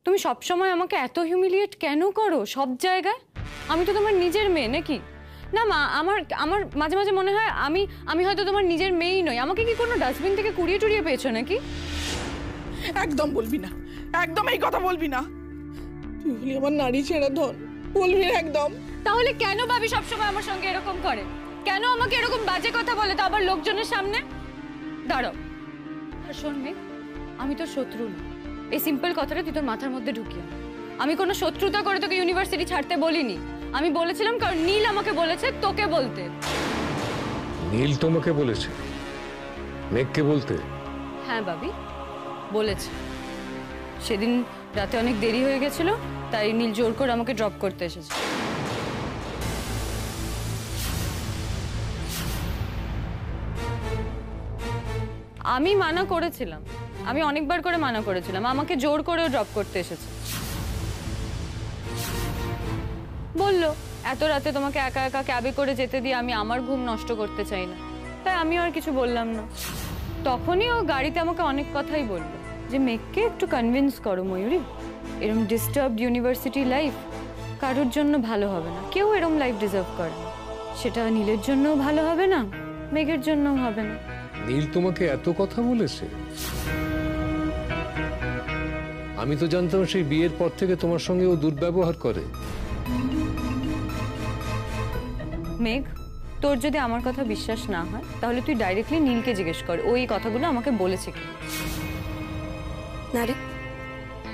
তুমি সবসময় আমাকে এত হিউমিলিয়েট কেন করো সব জায়গায়? আমি তো তোমার নিজের মেয়ে নাকি? না মা, আমার আমার মাঝে মাঝে মনে হয় আমি হয়তো তোমার নিজের মেয়েই নই। আমাকে কি কোনো ডাস্টবিন থেকে কুড়িয়ে টুড়িয়ে পেয়েছো নাকি? একদম বলবি না, একদম এই কথা বলবি না। তুই হলি আমার নারী ছেড়ে ধন, বলবি না একদম। তাহলে কেন ভাবি সবসময় আমার সঙ্গে এরকম করে? কেন আমাকে এরকম বাজে কথা বলে, তো আবার লোকজনের সামনে? দাঁড়াও, আর শোন মেঘ, আমি তোর শত্রু না। এই সিম্পল কথাটা তুই তোর মাথার মধ্যে ঢুকিয়ে। আমি কোনো শত্রুতা করে তোকে ইউনিভার্সিটি ছাড়তে বলিনি। আমি বলেছিলাম কারণ নীল আমাকে বলেছে তোকে বলতে। নীল তোমাকে বলেছে মেঘকে বলতে? হ্যাঁ ভাবি, বলেছে। সেদিন রাতে অনেক দেরি হয়ে গেছিল, তাই নীল জোর করে আমাকে ড্রপ করতে এসেছে। আমি মানা করেছিলাম, আমি অনেকবার করে মানা করেছিলাম, আমাকে জোর করেও ড্রপ করতে এসেছে। বলল এত রাতে তোমাকে একা একা ক্যাবে করে যেতে দিয়ে আমি আমার ঘুম নষ্ট করতে চাই না, তাই আমিও আর কিছু বললাম না। তখনই ও গাড়িতে আমাকে অনেক কথাই বলল যে মেঘকে একটু কনভিন্স করো ময়ূরী, এরম ডিস্টার্বড ইউনিভার্সিটি লাইফ কারোর জন্য ভালো হবে না, কেউ এরম লাইফ ডিজার্ভ করে না। সেটা নীলের জন্যও ভালো হবে না, মেঘের জন্যও হবে না। নীল তোমাকে এত কথা বলেছে? আমি তো জানতাম সেই বিয়ের পর থেকে তোমার সঙ্গে ও দুর্ব্যবহার করে। মেঘ, তোর যদি আমার কথা বিশ্বাস না হয় তাহলে তুই ডাইরেক্টলি নীলকে জিজ্ঞেস কর ওই কথাগুলো আমাকে বলেছে কি। না রে,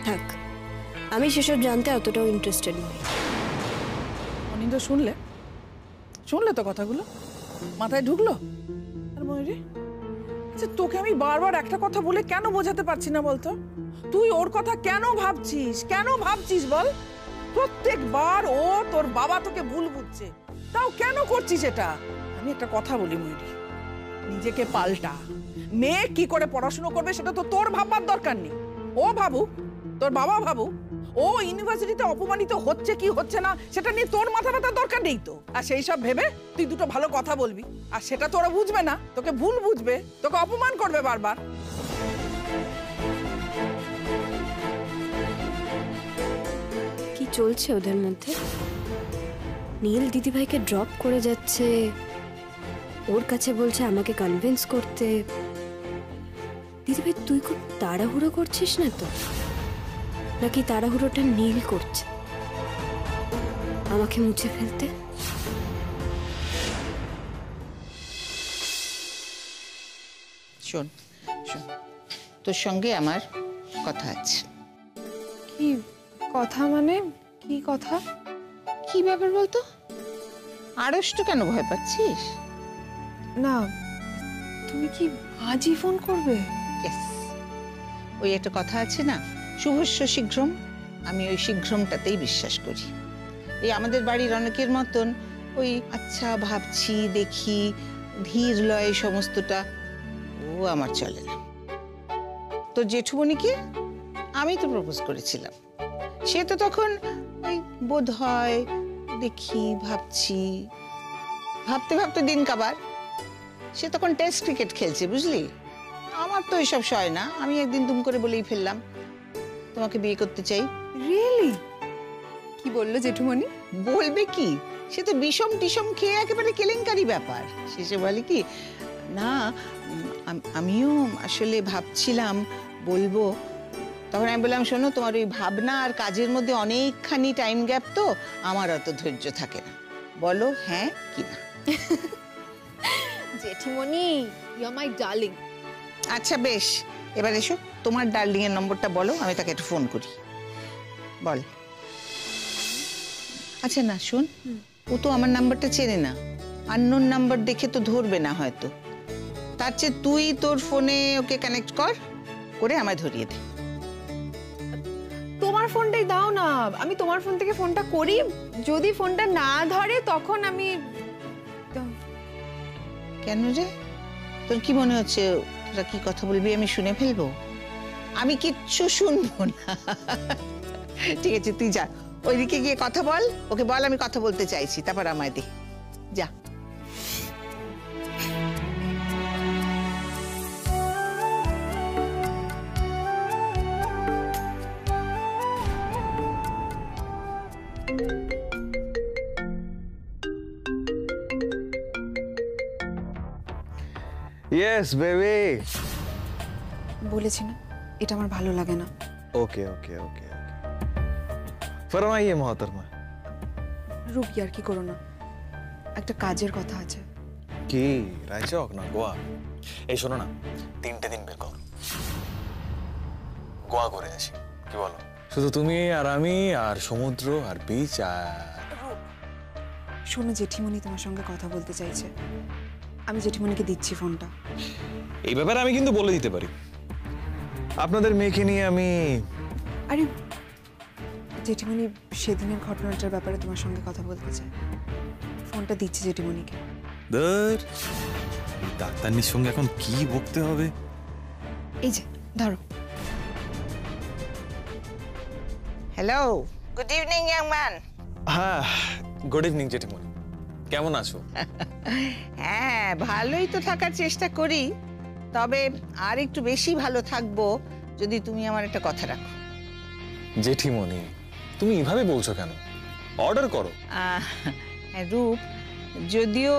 থাক, আমি সেসব জানতে অতটাও ইন্টারেস্টেড নই। অনিন্দ শুনলে তো কথাগুলো, মাথায় ঢুকলো? আর ময়ূরী, আচ্ছা তোকে আমি বারবার একটা কথা বলে কেন বোঝাতে পারছি না বলতো? তুই ওর কথা কেন ভাবছিস বল? প্রত্যেকবার ও তোর বাবা তোকে ভুল বুঝছে, তাও কেন করছিস এটা? আমি একটা কথা বলি ময়ূরী, নিজেকে পাল্টা। মেয়ে কি করে পড়াশোনা করবে সেটা তো তোর ভাববার দরকার নেই। ও ভাবুক, তোর বাবা ভাবুক, ও ইউনিভার্সিটিতে অপমানিত হচ্ছে কি হচ্ছে না সেটা নিয়ে তোর মাথা ব্যথার দরকার নেই তো। আর সেই সব ভেবে তুই দুটো ভালো কথা বলবি, আর সেটা তোরা বুঝবে না, তোকে ভুল বুঝবে, তোকে অপমান করবে বারবার। কি চলছে ওদের মধ্যে? নীল দিদিভাইকে ড্রপ করে যাচ্ছে, ওর কাছে বলছে আমাকে কনভিন্স করতে। দিদিভাই তুই খুব তাড়াহুড়ো করছিস না তো? নাকি তাড়াহুড়োটা নীল করছে আমাকে মুছে ফেলতে? শোন শোন, তোর সঙ্গে আমার কথা আছে। কি কথা? মানে কি কথা? কি ব্যাপার বলতো? আড়ষ্ট কেন ভয় পাচ্ছিস? না, তুমি কি আজই ফোন করবে? ওই একটা কথা আছে না, শুভস্য শীঘ্রম। আমি ওই শীঘ্রমটাতেই বিশ্বাস করি। এই আমাদের বাড়ির অনেকের মতন ওই আচ্ছা ভাবছি দেখি ধীর লয় সমস্তটা ও আমার চলে না। তো জেঠুমণিকে আমি তো প্রপোজ করেছিলাম, সে তো তখন ওই বোধ হয় দেখি ভাবছি, ভাবতে ভাবতে দিন কাবার। সে তখন টেস্ট ক্রিকেট খেলছে, বুঝলি? আমার তো এসব সয় না। আমি একদিন দুম করে বলেই ফেললাম তোমাকে বিয়ে করতে চাই। রিয়েলি? কি বললো জেঠুমণি? বলবে কি, সে তো বিষম টিসম খেয়ে একেবারে কেলেঙ্কারি ব্যাপার। শেষে বলে কি না আমিও আসলে ভাবছিলাম বলবো। তখন আমি বললাম শোনো, তোমার ওই ভাবনা আর কাজের মধ্যে অনেকখানি টাইম গ্যাপ, তো আমার অত ধৈর্য থাকে না, বলো হ্যাঁ কি না। জেঠিমণি, ইউ আর মাই ডার্লিং। আচ্ছা বেশ, এবার এসো, তোমার ডার্লিং এর নম্বরটা বলো, আমি তাকে একটু ফোন করি। বল। আচ্ছা না শোন, ও তো আমার নাম্বারটা চেনে না, আননোন নাম্বার দেখে তো ধরবে না হয়তো। তার চেয়ে তুই তোর ফোনে ওকে কানেক্ট করে আমায় ধরিয়ে দে। তোমার ফোনটাই দাও না, আমি তোমার ফোন থেকে ফোনটা করি। যদি ফোনটা না ধরে তখন আমি। কেন রে, তোর কি মনে হচ্ছে তোরা কি কথা বলবি আমি শুনে ফেলবো? আমি কিচ্ছু শুনবো না। ঠিক আছে, তুই যা ওইদিকে গিয়ে কথা বল, ওকে বল আমি কথা বলতে চাইছি, তারপর আমায় দে, যা। Yes baby. বলেছি না এটা আমার ভালো লাগে না। ओके ओके ओके फरमाइए मोहतरमा। রূপ আর কি করো না, একটা কাজের কথা আছে। কি রাইচক না গোয়া? এই শোনো না, 3টে দিন বের কর, গোয়া করে আসি, কি বলো? শুধু তুমি আর আমি আর সমুদ্র আর বিচ আর শোনো, জেঠিমণি তোমার সঙ্গে কথা বলতে চাইছে। আমি জেঠিমণিকে দিচ্ছি ফোনটা। এই ব্যাপারে আমি কিন্তু বলে দিতে পারি, আপনাদের মেয়েকে নিয়ে আমি। আরে জেঠিমণি সেদিনের ঘটনাটার ব্যাপারে তোমার সঙ্গে কথা বলতে চাই। ফোনটা দিচ্ছি জেঠিমণিকে। ধর, ডাক্তারনির সঙ্গে এখন কি বকতে হবে? এই যে ধরো। Hello, good evening young man. হ্যাঁ, গুড ইভিনিং জেঠিমণি, কেমন আছো? হ্যাঁ, ভালোই তো থাকার চেষ্টা করি, তবে আর একটু বেশি ভালো থাকবো যদি তুমি আমার একটা কথা রাখো। জেঠিমণি, তুমি এভাবে বলছো কেন? অর্ডার করো। হ্যাঁ, রূপ, যদিও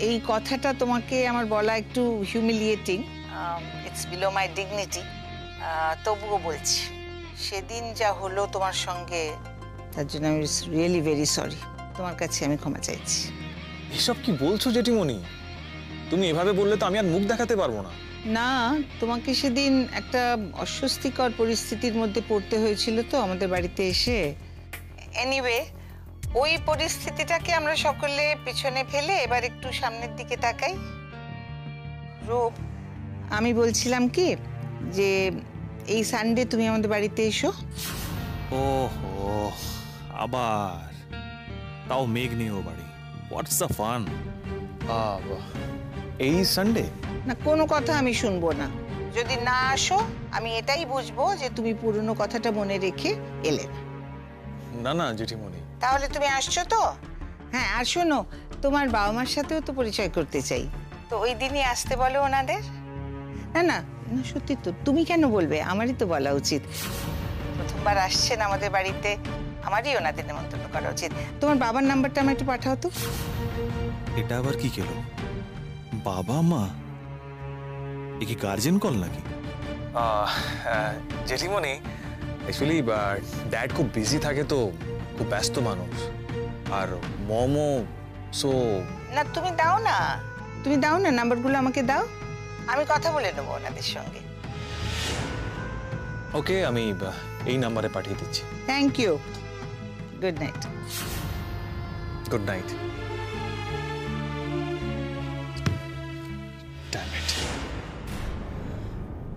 এই কথাটা তোমাকে আমার বলা একটু humiliating, it's below my dignity, তবুও বলছি। সেদিন যা হলো তোমার সঙ্গে, তার জন্য আমি রিয়েলি ভেরি সরি। তোমার কাছে আমি ক্ষমা চাইছি। এসব কি বলছো জেঠিমণি? তুমি এভাবে বললে তো আমি আর মুখ দেখাতে পারবো না। না, তোমাকে সেদিন একটা অস্বস্তিকর পরিস্থিতির মধ্যে পড়তে হয়েছিল তো আমাদের বাড়িতে এসে। এনিওয়ে, ওই পরিস্থিতিটাকে আমরা সকলে পিছনে ফেলে এবার একটু সামনের দিকে তাকাই। রূপ, আমি বলছিলাম কি যে এই সানডে তুমি আমাদের বাড়িতে এসো। ওহো, আবার তাও মেঘ নেই ও বাড়ি। What's the fun? এই সানডে? না, কোনো কথা আমি শুনবো না। যদি না আসো আমি এটাই বুঝবো যে তুমি পুরনো কথাটা মনে রেখে এলে না। না না জেঠিমণি। তাহলে তুমি আসছো তো? হ্যাঁ, আর শোনো, তোমার বাবা মার সাথেও তো পরিচয় করতে চাই, তো ওই দিনই আসতে বলো ওনাদের। না না না, সত্যি তো, তুমি কেন বলবে? আমারই তো বলা উচিত। প্রথমবার আসছেন আমাদের বাড়িতে, আমারই ওনাদের নেমন্তন্ন করা উচিত। তোমার বাবার নাম্বারটা আমার একটু পাঠাও তো। এটা আবার কি কেলো? বাবা মা এ কি গার্জেন কল নাকি? জেঠিমণি, অ্যাকচুয়ালি ড্যাড খুব বিজি থাকে তো, খুব ব্যস্ত মানুষ, আর মমও সো। না, তুমি দাও না নাম্বারগুলো আমাকে দাও, আমি কথা বলে নেবো ওনাদের সঙ্গে। ওকে, আমি এই নাম্বারে পাঠিয়ে দিচ্ছি। Thank you, good night. Good night.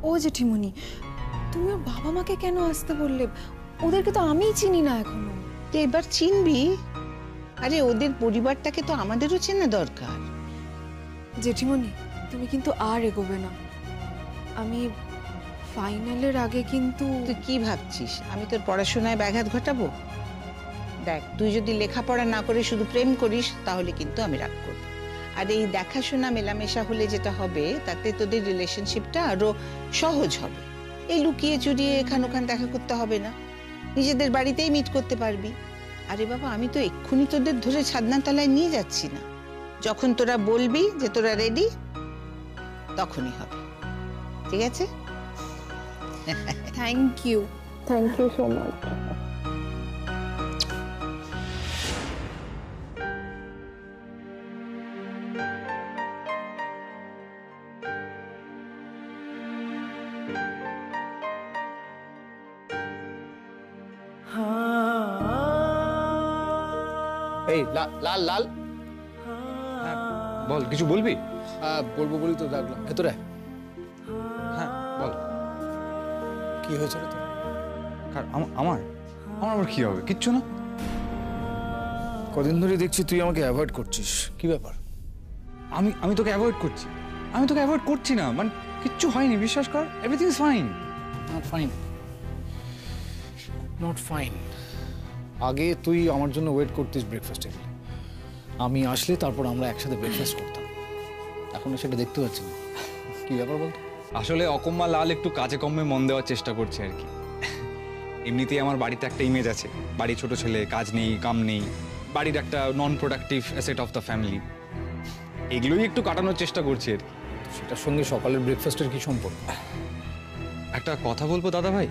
ও জেঠিমণি, তুমি ওর বাবা মাকে কেন আসতে বললে? ওদেরকে তো আমিই চিনি না এখনো। তো এবার চিনবি। আরে ওদের পরিবারটাকে তো আমাদেরও চেনা দরকার। জেঠিমণি, তুমি কিন্তু আর এগোবে না। আমি ফাইনালের আগে কিন্তু। তুই কি ভাবছিস আমি তোর পড়াশোনায় ব্যাঘাত ঘটাবো? দেখ, তুই যদি লেখাপড়া না করে শুধু প্রেম করিস তাহলে কিন্তু আমি রাগ করব। আর এই দেখাশোনা মেলামেশা হলে যেটা হবে, তাতে তোদের রিলেশনশিপটা আরো সহজ হবে। এই লুকিয়ে চুরিয়ে এখান ওখান দেখা করতে হবে না, নিজেদের বাড়িতেই মিট করতে পারবি। আরে বাবা, আমি তো এক্ষুনি তোদের ধরে ছাদনা তলায় নিয়ে যাচ্ছি না। যখন তোরা বলবি যে তোরা রেডি, তখনই হবে। ঠিক আছে? Thank you so much. এই লাল লাল, হ্যাঁ বল, কিছু বলবি? বলবো বলি তো ডাকলাম। ভেতরে হ্যাঁ বল, কি হয়েছে রে তোর? আমার আমার আবার কি হবে? কিচ্ছু না। কদিন ধরে দেখছি তুই আমাকে অ্যাভয়েড করছিস, কি ব্যাপার? আমি তোকে অ্যাভয়েড করছি? আমি তোকে অ্যাভয়েড করছি না, মানে কিচ্ছু হয়নি, বিশ্বাস কর। Everything is fine. Not fine, not fine. আগে তুই আমার জন্য ওয়েট করতিস ব্রেকফাস্ট টেবিলে, আমি আসলে তারপর আমরা একসাথে ব্রেকফাস্ট করতাম। এখন সেটা দেখতে পাচ্ছি না, কি ব্যাপার বলতো? আসলে অকম্মা লাল একটু কাজে কমে মন দেওয়ার চেষ্টা করছে আর কি। এমনিতেই আমার বাড়িতে একটা ইমেজ আছে, বাড়ি ছোট ছেলে, কাজ নেই, কাম নেই, বাড়ির একটা non productive asset of the family. এগুলোই একটু কাটানোর চেষ্টা করছি আর কি। সেটার সঙ্গে সকালের ব্রেকফাস্টের কি সম্পর্ক? একটা কথা বলবো দাদা ভাই,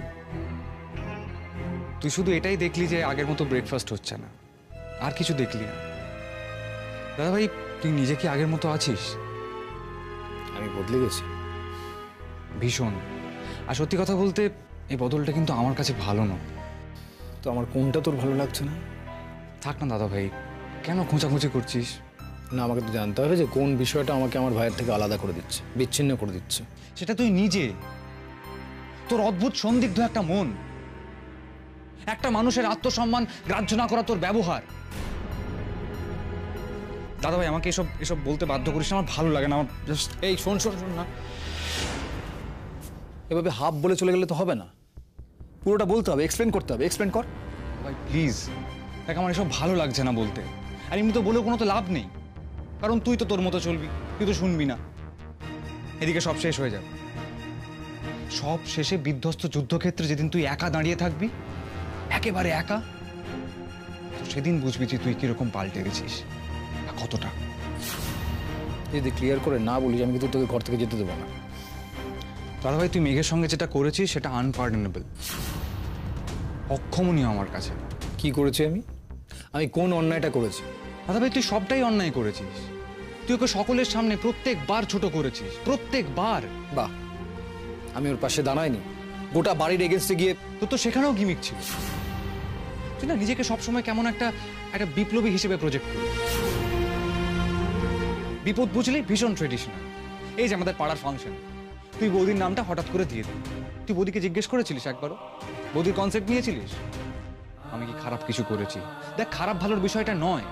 তুই শুধু এটাই দেখলি যে আগের মতো ব্রেকফাস্ট হচ্ছে না, আর কিছু দেখলি না। দাদা ভাই, তুই নিজে কি আগের মতো আছিস? আমি বদলে গেছি ভীষণ। আর সত্যি কথা বলতে এই বদলটা কিন্তু আমার কাছে ভালো না। তো আমার কোনটা তোর ভালো লাগছে না? থাক না দাদা ভাই, কেন খোঁচাখুঁচি করছিস? না, আমাকে তো জানতে হবে যে কোন বিষয়টা আমাকে আমার ভাইয়ের থেকে আলাদা করে দিচ্ছে, বিচ্ছিন্ন করে দিচ্ছে। সেটা তুই নিজে, তোর অদ্ভুত সন্দিগ্ধ একটা মন, একটা মানুষের আত্মসম্মান গ্রাহ্য না করা তোর ব্যবহার। দাদা ভাই, আমাকে এসব এসব বলতে বাধ্য করিস না, আমার ভালো লাগে না। আমার জাস্ট এই শোন শোন শোন না, এভাবে হাফ বলে চলে গেলে তো হবে না, পুরোটা বলতে হবে, এক্সপ্লেন করতে হবে। এক্সপ্লেন কর ভাই প্লিজ। দেখ, আমার এসব ভালো লাগছে না বলতে, আর এমনি তো বলেও কোনো তো লাভ নেই, কারণ তুই তো তোর মতো চলবি, তুই তো শুনবি না। এদিকে সব শেষ হয়ে যাবে, সব শেষে বিধ্বস্ত যুদ্ধক্ষেত্রে যেদিন তুই একা দাঁড়িয়ে থাকবি, একেবারে একা, সেদিন বুঝবি যে তুই কিরকম পাল্টে গেছিস, আর কতটা। যদি ক্লিয়ার করে না বলিস, আমি কিন্তু তোকে ঘর থেকে যেতে দেবো না। দাদা ভাই, তুই মেঘের সঙ্গে যেটা করেছিস সেটা আনপার্ডনেবল, অক্ষমনীয় আমার কাছে। কি করেছি আমি? আমি কোন অন্যায়টা করেছি? দাদা ভাই, তুই সবটাই অন্যায় করেছিস। তুই ওকে সকলের সামনে প্রত্যেকবার ছোট করেছিস, প্রত্যেকবার। বাহ, আমি ওর পাশে দাঁড়াইনি, গোটা বাড়ির এগেনস্টে গিয়ে। তোর তো সেখানেও গিমিক ছিল। তুই না নিজেকে সবসময় কেমন একটা একটা বিপ্লবী হিসেবে প্রজেক্ট করি। বিপদ বুঝলেই ভীষণ ট্রেডিশনাল। এই যে আমাদের পাড়ার ফাংশন, তুই বৌদির নামটা হঠাৎ করে দিয়ে দিলি। তুই বৌদিকে জিজ্ঞেস করেছিলিস একবারও? বৌদির কনসেপ্ট নিয়েছিলিস? আমি কি খারাপ কিছু করেছি? দেখ, খারাপ ভালোর বিষয়টা নয়,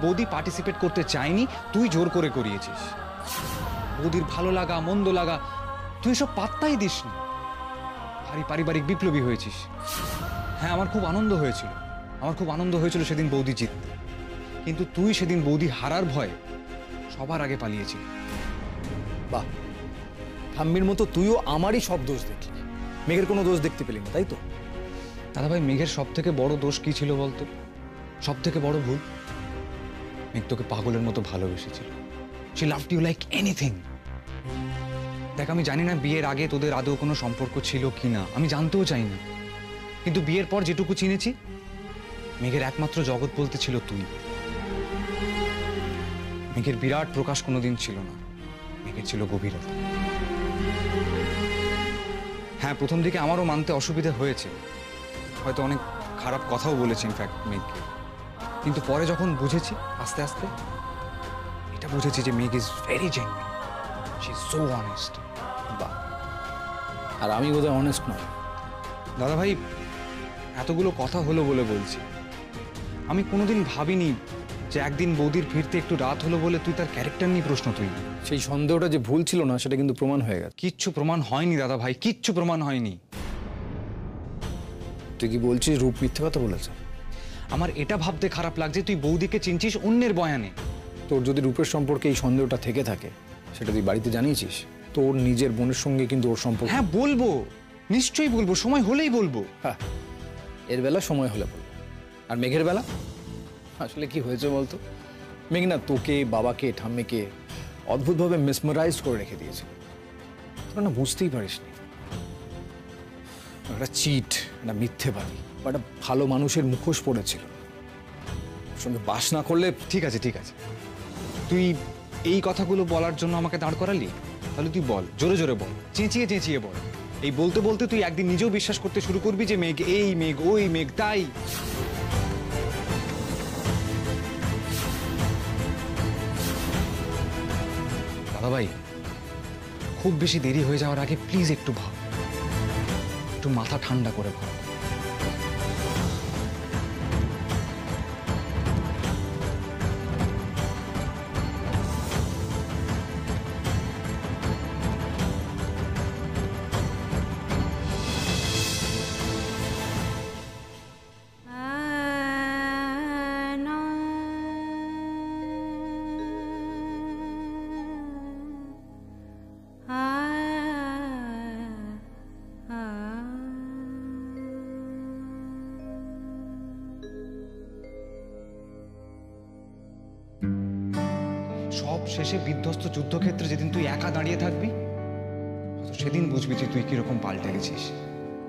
বৌদি পার্টিসিপেট করতে চায়নি, তুই জোর করে করিয়েছিস। বৌদির ভালো লাগা মন্দ লাগা তুই সব পাত্তাই দিসনি, ভারী পারিবারিক বিপ্লবী হয়েছিস। হ্যাঁ, আমার খুব আনন্দ হয়েছিল সেদিন বৌদি জিততে, কিন্তু তুই সেদিন বৌদি হারার ভয়ে সবার আগে পালিয়েছিলি। বাহ, ঠাম্মির মতো তুইও আমারই সব দোষ দেখলি, মেঘের কোনো দোষ দেখতে পেলি না, তাই তো? দাদা ভাই, মেঘের সব থেকে বড় দোষ কি ছিল বলতো? সব থেকে বড় ভুল, মেঘ তোকে পাগলের মতো ভালোবেসেছিল। She loved you like anything. দেখ, আমি জানি না বিয়ের আগে তোদের আদৌ কোনো সম্পর্ক ছিল কিনা, আমি জানতেও চাই না, কিন্তু বিয়ের পর যেটুকু চিনেছি, মেঘের একমাত্র জগৎ বলতে ছিল তুই। মেঘের বিরাট প্রকাশ কোনোদিন ছিল না, মেঘের ছিল গভীরতা। হ্যাঁ, প্রথম দিকে আমারও মানতে অসুবিধা হয়েছে, হয়তো অনেক খারাপ কথাও বলেছি ইনফ্যাক্ট মেঘকে, কিন্তু পরে যখন বুঝেছি আস্তে আস্তে, এটা বুঝেছি যে মেঘ is very genuine, she is so honest. বাহ, আর আমি বোধহয় অনেস্ট নয়। দাদা ভাই, এতগুলো কথা হলো বলে বলছি, আমি কোনোদিন ভাবিনি যে একদিন বৌদির ফিরতে একটু রাত হলো বলে তুই তার ক্যারেক্টার নিয়ে প্রশ্ন তুলবি। সেই সন্দেহটা যে ভুল ছিল না, সেটা কিন্তু প্রমাণ হয়ে গেছে। কিচ্ছু প্রমাণ হয়নি দাদা ভাই, কিচ্ছু প্রমাণ হয়নি। তুই কি বলছিস রূপ মিথ্যে কথা বলেছে? আমার এটা ভাবতে খারাপ লাগছে তুই বৌদিকে চিনছিস অন্যের বয়ানে। তোর যদি রূপের সম্পর্কে এই সন্দেহটা থেকে থাকে, সেটা তুই বাড়িতে জানিয়েছিস? তোর নিজের বোনের সঙ্গে কিন্তু ওর সম্পর্ক। হ্যাঁ বলবো, নিশ্চয়ই বলবো, সময় হলেই বলবো। হ্যাঁ, এর বেলা সময় হলে বলবো। আর মেঘের বেলা আসলে কি হয়েছে বলতো? মেঘ না তোকে, বাবাকে, ঠাম্মিকে অদ্ভুতভাবে মেসমারাইজ করে রেখে দিয়েছে। তোরা না বুঝতেই পারিসনি, একটা চিট, একটা মিথ্যেবাদী বা একটা ভালো মানুষের মুখোশ পড়েছিল। ওর সঙ্গে বাস না করলে। ঠিক আছে ঠিক আছে, তুই এই কথাগুলো বলার জন্য আমাকে দাঁড় করালি? তাহলে তুই বল, জোরে জোরে বল, চেঁচিয়ে চেঁচিয়ে বল। এই বলতে বলতে তুই একদিন নিজেও বিশ্বাস করতে শুরু করবি যে মেঘ এই, মেঘ ওই, মেঘ তাই। দাদা ভাই, খুব বেশি দেরি হয়ে যাওয়ার আগে প্লিজ একটু ভাব, একটু মাথা ঠান্ডা করে ভাব। সব শেষে বিধ্বস্ত যুদ্ধক্ষেত্রে যেদিন তুই একা দাঁড়িয়ে থাকবি, সেদিন বুঝবি যে তুই কিরকম পাল্টে গেছিস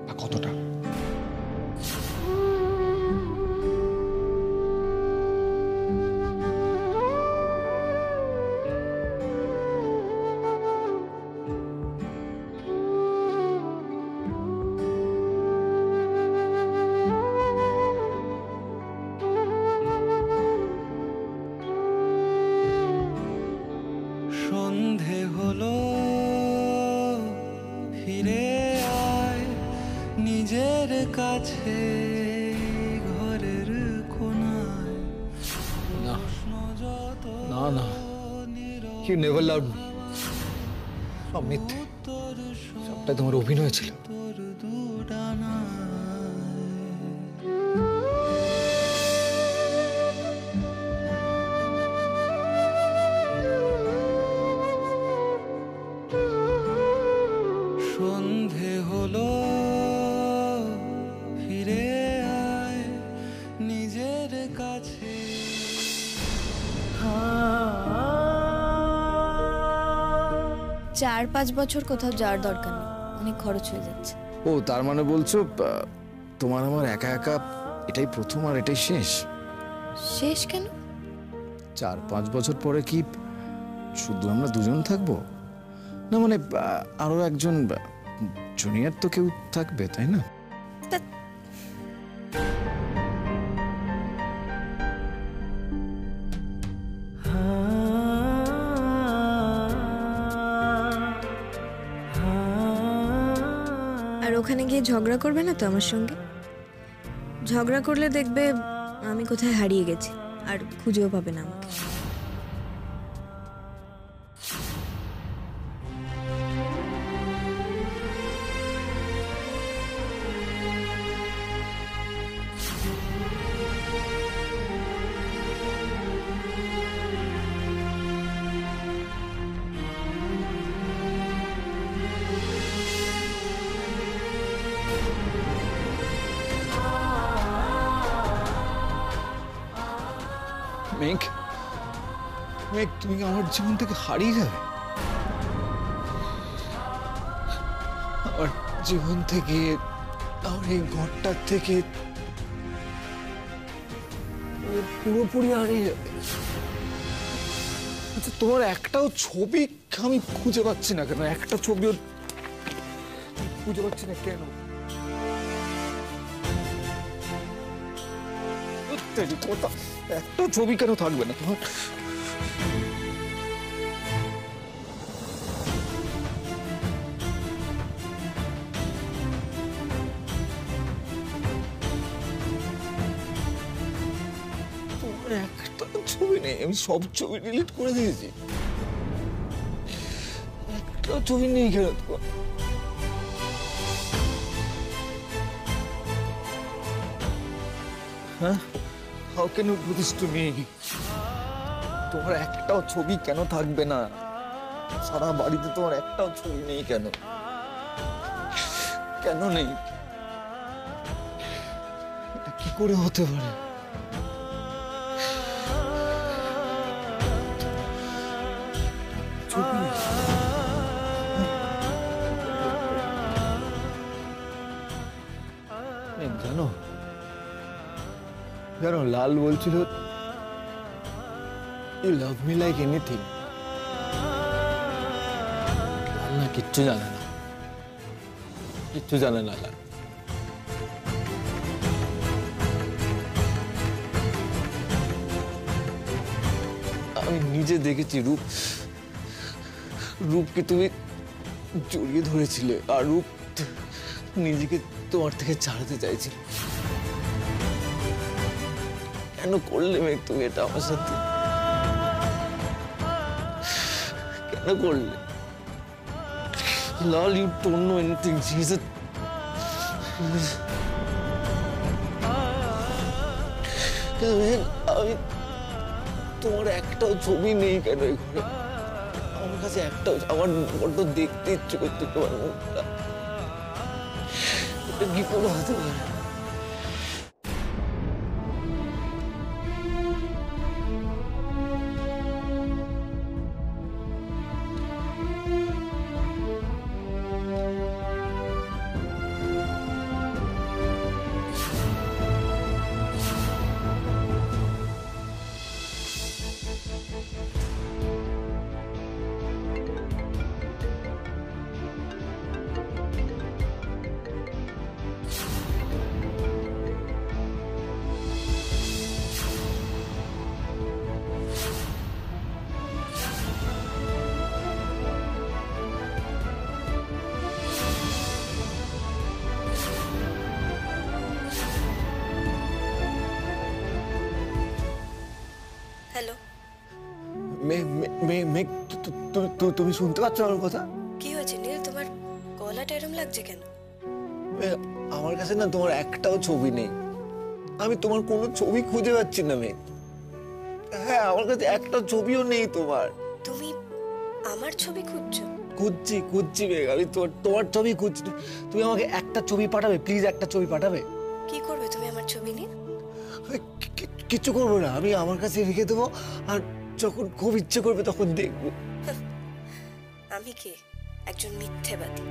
বা কতটা। সন্ধে হলো, ফিরে আয় নিজের কাছে, ঘরের কোনায়। না না না, ইউ নেভার লাভড মি। সব মিথ্যে, সবটাই তোমার অভিনয় ছিল। সন্ধে হলো, ফিরে আয় নিজের কাছে। 4-5 বছর কোথাও যাওয়ার দরকার নেই, অনেক খরচ হয়ে যাচ্ছে। ও তার মানে বলছো তোমার আমার একা একা এটাই প্রথম আর এটাই শেষ? শেষ কেন? 4-5 বছর পরে কি শুধু আমরা দুজন থাকবো? না মানে আরো একজন জুনিয়র তো কেউ থাকবে, তাই না? আর ওখানে গিয়ে ঝগড়া করবে না তো আমার সঙ্গে? ঝগড়া করলে দেখবে আমি কোথায় হারিয়ে গেছি, আর খুঁজেও পাবে না আমাকে। মেঘ, মেঘ তুমি কি আমার জীবন থেকে হারিয়ে যাবে? আমার জীবন থেকে, আমার এই ঘরটার থেকে পুরোপুরি হারিয়ে যাবে। আচ্ছা, তোমার একটাও ছবি আমি খুঁজে পাচ্ছি না কেন? একটা ছবিও খুঁজে পাচ্ছি না কেন? একটা ছবি কেন থাকবে না তোমার? তোমার একটা ছবি নেই, আমি সব ছবি ডিলিট করে দিয়েছি। একটা ছবি নেই কেন তোমার? হ্যাঁ, how can you do this to me? তোমার একটাও ছবি কেন থাকবে না? সারা বাড়িতে তোমার একটাও ছবি নেই কেন? কেন নেই? এটা কি করে হতে পারে? ছবি জানো, জানো লাল বলছিল you love me like anything. Lal না কিচ্ছু জানে না, কিচ্ছু জানে না লাল। আমি নিজে দেখেছি রূপকে তুমি জড়িয়ে ধরেছিলে, আর রূপ নিজেকে তোমার থেকে ছাড়াতে চাইছিল। কেন করলে মেঘ তুমি এটা আমার সাথে? কেন করলে? লাল, ইউ ডোন্ট নো এনিথিং। আমি তোমার একটাও ছবি নেই কেন এই ঘরে? আমার কাছে একটাও, আমার বড্ড দেখতে ইচ্ছে করতে তোমার মুখটা। এটা কি করে হতে পারে? তুমি শুনতে পাচ্ছ আমার কথা? কি হয়েছে নীল, তোমার গলাটা এরম লাগছে কেন? আমার কাছে না তোমার একটাও ছবি নেই। আমি তোমার কোনো ছবি খুঁজে পাচ্ছি না মেঘ। হ্যাঁ, আমার কাছে একটা ছবিও নেই তোমার। তুমি আমার ছবি খুঁজছো? খুঁজছি মেঘ, আমি তোমার ছবি খুঁজছি। তুমি আমাকে একটা ছবি পাঠাবে প্লিজ, একটা ছবি পাঠাবে। কি করবে তুমি আমার ছবি নিয়ে? কিচ্ছু করবো না, আমি আমার কাছে রেখে দেবো, আর যখন খুব ইচ্ছে করবে তখন দেখবো। আমি কে? একজন মিথ্যেবাদী।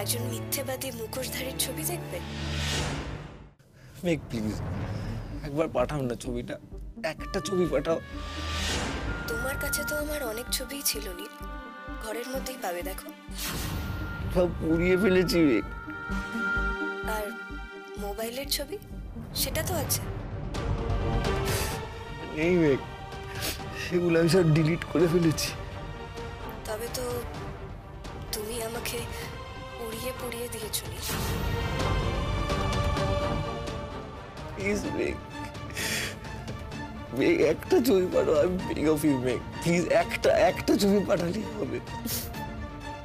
একজন মিথ্যেবাদী মুখোশধারীর ছবি দেখবে? মেঘ প্লিজ একবার পাঠাও না ছবিটা, একটা ছবি পাঠাও। তোমার কাছে তো আমার অনেক ছবিই ছিল নীল, ঘরের মধ্যেই পাবে, দেখো। সব পুড়িয়ে ফেলেছি মেঘ। আর মোবাইলের ছবি সেটা তো আছে। নেই মেঘ, সেগুলো আমি সব ডিলিট করে ফেলেছি। তবে তো তুমি আমাকে উড়িয়ে পুড়িয়ে দিয়েছো নীল। প্লিজ মেঘ, মেঘ একটা ছবি পাঠাও, আমি বেগ অফ ইউ মেঘ প্লিজ, একটা ছবি পাঠালেই হবে।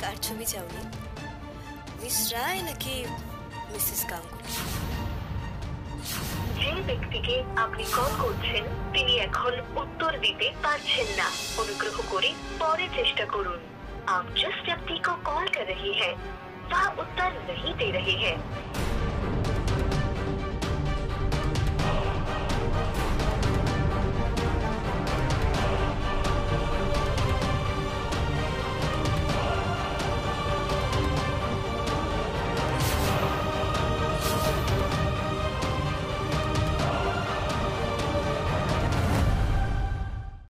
কার ছবি চাও নীল? মিস রায় নাকি মিসেস গাঙ্গুলি? যে ব্যক্তিকে আপনি কল করছেন তিনি এখন উত্তর দিতে পারছেন না। অনুগ্রহ করে পরে চেষ্টা করুন। आप जिस व्यक्ति को कॉल कर रही हैं वह उत्तर नहीं दे रहे हैं।